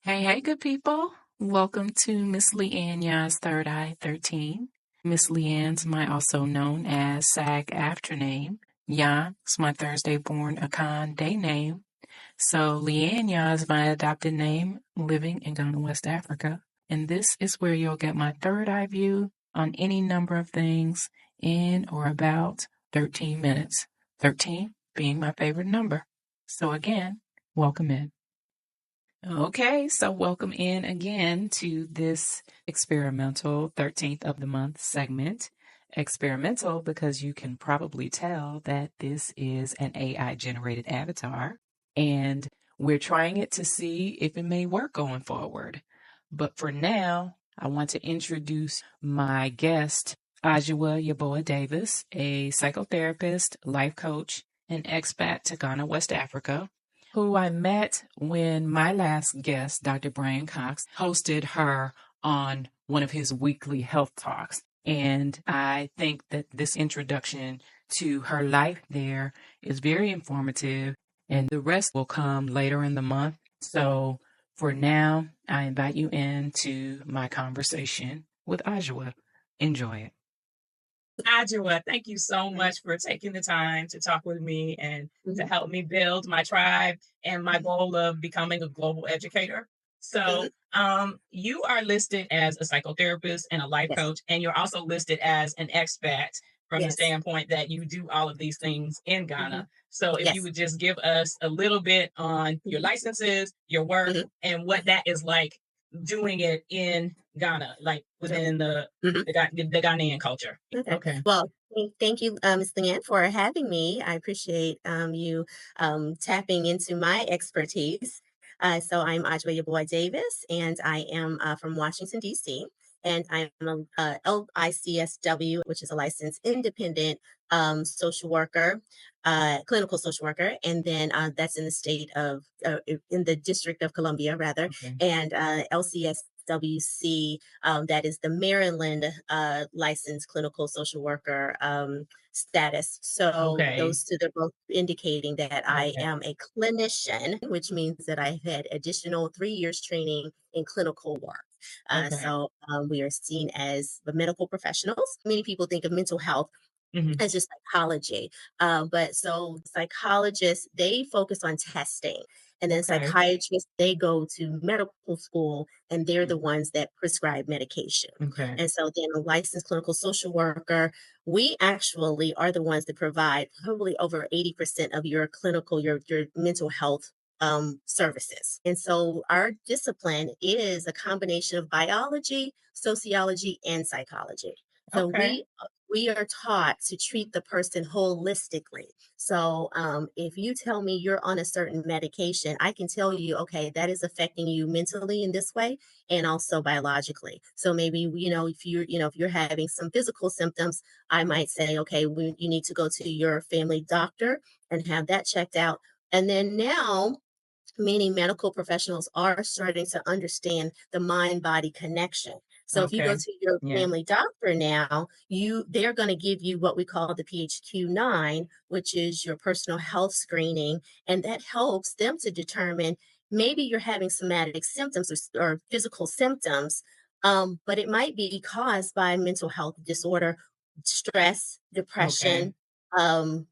Hey, good people. Welcome to Miss LeAnnyaa's Third Eye 13. Miss LeAnne's my also known as SAG after name. Ya is my Thursday born Akan day name. So LeAnnyaa's is my adopted name, living in Ghana, West Africa. And this is where you'll get my third eye view on any number of things in or about 13 minutes. 13 being my favorite number. So again, welcome in. Okay, so welcome in again to this experimental 13th of the month segment. Experimental because you can probably tell that this is an AI generated avatar and we're trying it to see if it may work going forward. But for now, I want to introduce my guest, Adwoa Yeboah Davis, a psychotherapist, life coach, and expat to Ghana, West Africa, who I met when my last guest, Dr. Brian Cox, hosted her on one of his weekly health talks. And I think that this introduction to her life there is very informative, and the rest will come later in the month. So for now, I invite you into my conversation with Adwoa. Enjoy it. Adwoa, thank you so much for taking the time to talk with me and to help me build my tribe and my goal of becoming a global educator. So, you are listed as a psychotherapist and a life coach, and you're also listed as an expat from the standpoint that you do all of these things in Ghana. So, if you would just give us a little bit on your licenses, your work, and what that is like doing it in Ghana, like within the Ghanaian culture. Okay. Well, thank you, Ms. LeAnne, for having me. I appreciate you tapping into my expertise. So I'm Adwoa Yeboah Davis, and I am from Washington, D.C., and I'm a LICSW, which is a licensed independent social worker, clinical social worker, and then that's in the state of, in the District of Columbia, rather, and LCSWC, that is the Maryland licensed clinical social worker status. So those two are both indicating that I am a clinician, which means that I've had additional 3 years training in clinical work. So we are seen as the medical professionals. Many people think of mental health as just psychology. But so psychologists, they focus on testing. And then psychiatrists, they go to medical school and they're the ones that prescribe medication. And so then a licensed clinical social worker, we actually are the ones that provide probably over 80% of your clinical, your mental health services. And so our discipline is a combination of biology, sociology, and psychology. So we are taught to treat the person holistically. So if you tell me you're on a certain medication, I can tell you, okay, that is affecting you mentally in this way and also biologically. So maybe, if you're having some physical symptoms, I might say, okay, you need to go to your family doctor and have that checked out. And then now, many medical professionals are starting to understand the mind-body connection. So if you go to your family doctor now, they're going to give you what we call the PHQ-9, which is your personal health screening, and that helps them to determine maybe you're having somatic symptoms or physical symptoms, but it might be caused by mental health disorder, stress, depression,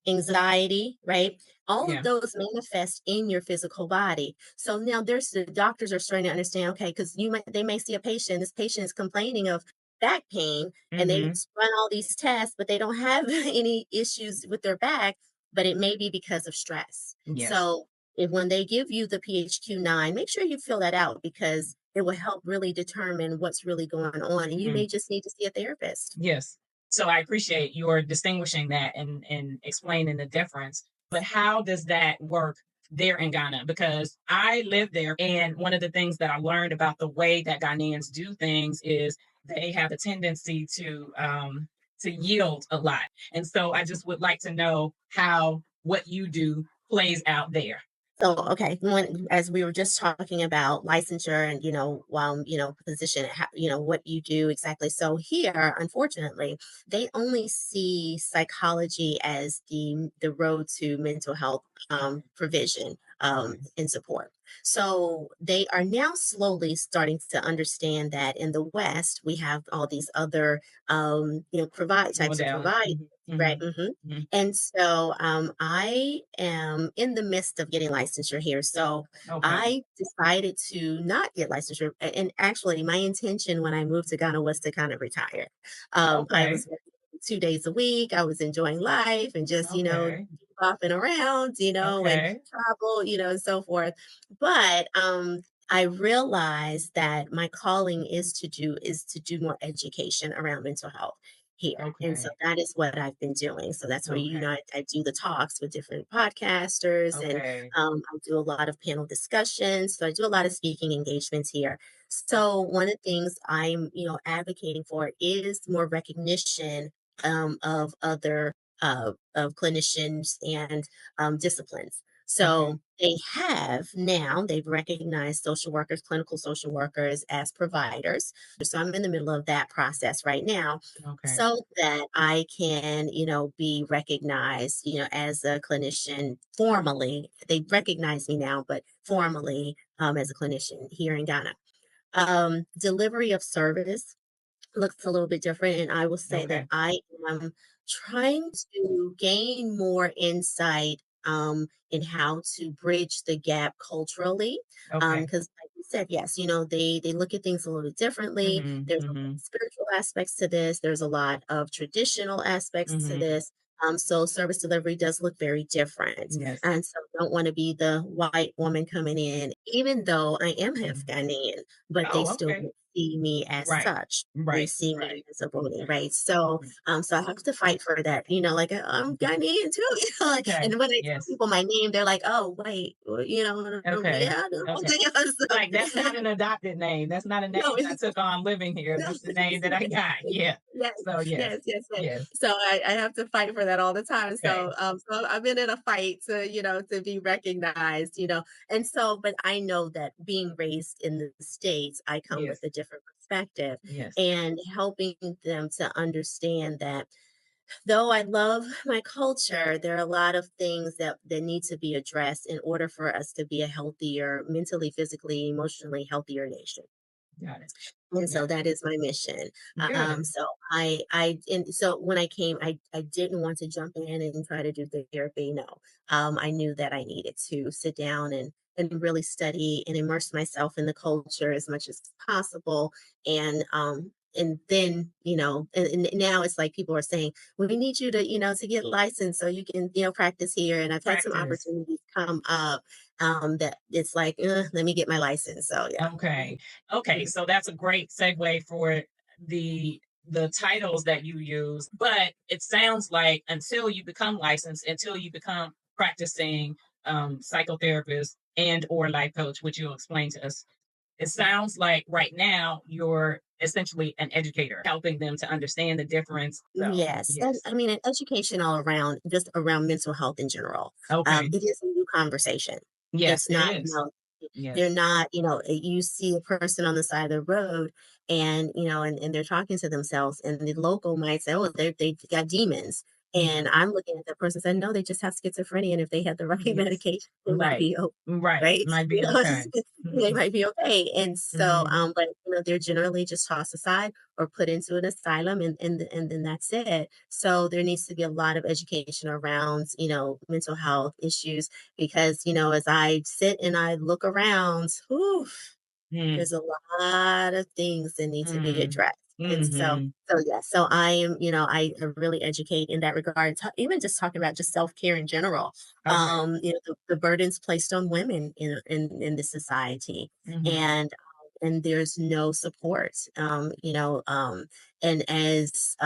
anxiety, right? All of those manifest in your physical body. So now the doctors are starting to understand, okay, because they may see a patient, this patient is complaining of back pain, and they run all these tests, but they don't have any issues with their back, but it may be because of stress. So when they give you the PHQ-9, make sure you fill that out because it will help really determine what's really going on. And you may just need to see a therapist. Yes. So I appreciate your distinguishing that and explaining the difference. But how does that work there in Ghana? Because I live there, and one of the things that I learned about the way that Ghanaians do things is they have a tendency to yield a lot. And so I just would like to know how what you do plays out there. So, okay, as we were just talking about licensure and, position, what you do exactly. So here, unfortunately, they only see psychology as the road to mental health provision. in support. So they are now slowly starting to understand that in the West, we have all these other, provide types of provide, right? And so I am in the midst of getting licensure here. So I decided to not get licensure. And actually, my intention when I moved to Ghana was to kind of retire. I was working 2 days a week. I was enjoying life and just, bopping around, and travel, and so forth. But I realized that my calling is to do more education around mental health here. And so that is what I've been doing. So that's where, I do the talks with different podcasters and I do a lot of panel discussions. So I do a lot of speaking engagements here. So one of the things I'm, advocating for is more recognition of other of clinicians and disciplines. So they've recognized social workers, clinical social workers as providers. So I'm in the middle of that process right now so that I can, be recognized, as a clinician formally. They recognize me now, but formally as a clinician here in Ghana. Delivery of service looks a little bit different. And I will say that I am trying to gain more insight in how to bridge the gap culturally. Because like you said, yes, they look at things a little bit differently. There's a lot of spiritual aspects to this. There's a lot of traditional aspects to this. So service delivery does look very different. And so I don't want to be the white woman coming in, even though I am half Ghanaian, but they still don't see me as such. They see me as a bully, right? So, so I have to fight for that. Like I'm Ghanaian too. And when I tell people my name, they're like, "Oh, wait, well, yeah, so, Like that's not an adopted name. That's not a name no, I took on living here. That's the name that I got. Yeah. Yes, So yes, yes, yes. So I have to fight for that all the time. So I've been in a fight to be recognized, and so, but I know that being raised in the States, I come with a different perspective and helping them to understand that though I love my culture, there are a lot of things that need to be addressed in order for us to be a healthier, mentally, physically, emotionally healthier nation. Got it. And so that is my mission. Good. So when I came, I didn't want to jump in and try to do the therapy. No, I knew that I needed to sit down and really study and immerse myself in the culture as much as possible. And then, and now it's like people are saying, well, we need you to get licensed so you can, practice here. And I've had some opportunities come up that it's like, let me get my license. So yeah. Okay. So that's a great segue for the titles that you use. But it sounds like until you become licensed, until you become practicing psychotherapist and or life coach, which you'll explain to us, it sounds like right now you're essentially an educator, helping them to understand the difference. So, Yes. And I mean, an education all around, just around mental health in general. It is a new conversation. Yes, It's not, it is. they're not, you see a person on the side of the road and, and they're talking to themselves and the local might say, oh, they got demons. And I'm looking at that person saying, no, they just have schizophrenia. And if they had the right medication, they might be okay. Right. Might be okay. They might be okay. And so, but they're generally just tossed aside or put into an asylum and then that's it. So there needs to be a lot of education around, mental health issues because, as I sit and I look around, there's a lot of things that need to be addressed. And so I am, I really educate in that regard, even just talking about just self-care in general. The burdens placed on women in this society and there's no support, and as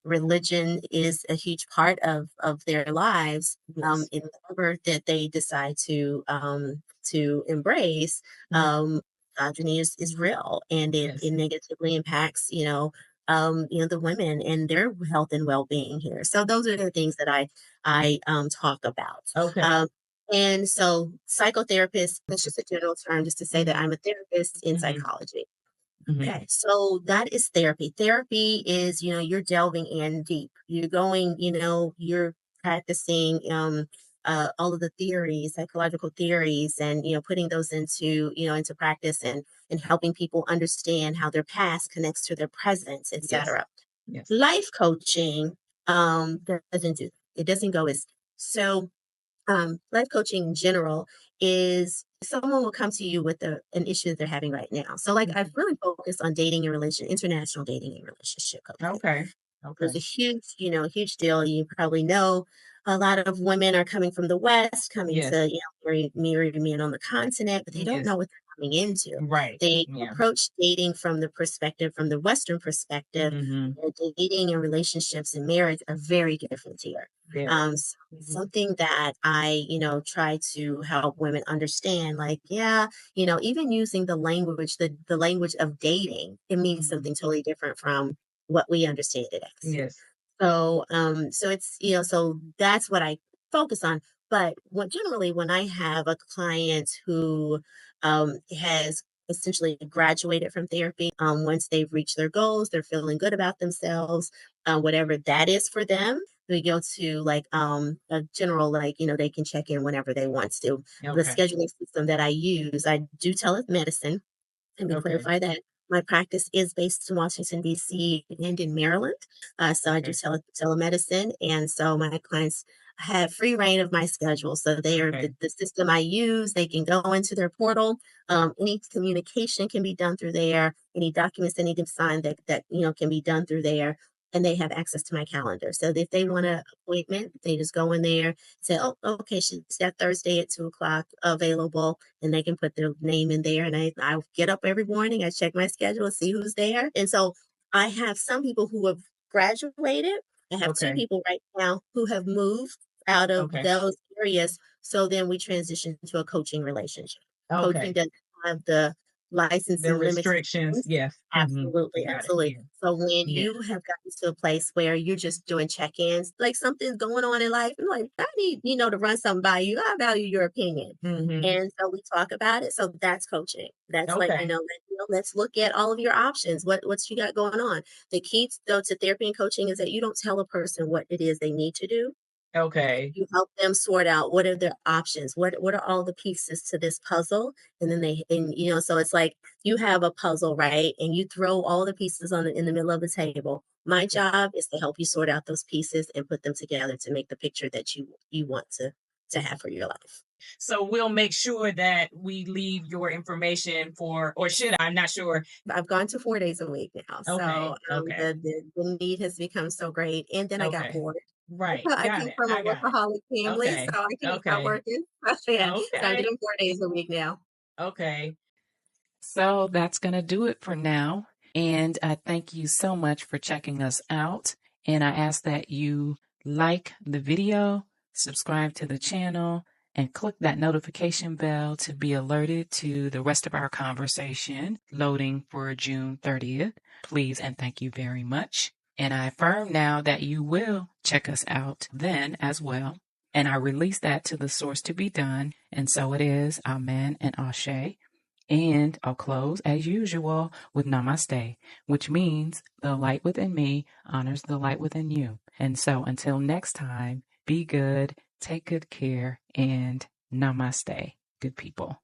religion is a huge part of their lives, in whatever that they decide to embrace, misogyny is real and it negatively impacts, the women and their health and well-being here. So those are the things that I talk about. And so psychotherapist, that's just a general term just to say that I'm a therapist in psychology. Okay, so that is therapy. Therapy is, you're delving in deep. You're going, you're practicing all of the theories, psychological theories, and putting those into practice, and helping people understand how their past connects to their present, etc. Yes. Life coaching doesn't do it. Doesn't go as so. Life coaching in general is someone will come to you with an issue that they're having right now. So, like, I've really focused on international dating and relationship coaching. Okay. There's a huge deal. You probably know a lot of women are coming from the West, coming to, marry men on the continent, but they don't know what they're coming into. Right. They approach dating from the Western perspective. Dating and relationships and marriage are very different here. Something that I, try to help women understand, like, even using the language, the language of dating, it means something totally different from what we understand it as. Yes. So it's, so that's what I focus on. But generally, when I have a client who has essentially graduated from therapy, once they've reached their goals, they're feeling good about themselves, whatever that is for them, we go to like a general, like, they can check in whenever they want to. The scheduling system that I use, I do telemedicine. Let me clarify that. My practice is based in Washington, D.C. and in Maryland. So I do telemedicine. And so my clients have free reign of my schedule. So they are the system I use. They can go into their portal. Any communication can be done through there. Any documents they need to sign that can be done through there. And they have access to my calendar. So if they want an appointment, they just go in there, say, oh, okay, she's got Thursday at 2:00 available, and they can put their name in there. And I get up every morning, I check my schedule, see who's there. And so I have some people who have graduated. I have two people right now who have moved out of those areas. So then we transition to a coaching relationship. Coaching doesn't have the licensing restrictions. Yes. Absolutely. Absolutely. So when you have gotten to a place where you're just doing check-ins, like something's going on in life, I'm like, I need, to run something by you. I value your opinion. And so we talk about it. So that's coaching. That's like, let's look at all of your options. What's you got going on? The key though to therapy and coaching is that you don't tell a person what it is they need to do. You help them sort out what are their options, what are all the pieces to this puzzle, and then so it's like you have a puzzle, right? And you throw all the pieces in the middle of the table. My job is to help you sort out those pieces and put them together to make the picture that you want to have for your life. So we'll make sure that we leave your information or should I? I'm not sure. I've gone to 4 days a week now. So the need has become so great. And then I got bored. Right. I came from a workaholic family, so I can't stop working. So I'm doing 4 days a week now. Okay. So that's going to do it for now. And I thank you so much for checking us out. And I ask that you like the video, subscribe to the channel, and click that notification bell to be alerted to the rest of our conversation loading for June 30th. Please and thank you very much. And I affirm now that you will check us out then as well. And I release that to the source to be done. And so it is. Amen and Ashe. And I'll close as usual with Namaste, which means the light within me honors the light within you. And so until next time, be good, take good care, and Namaste, good people.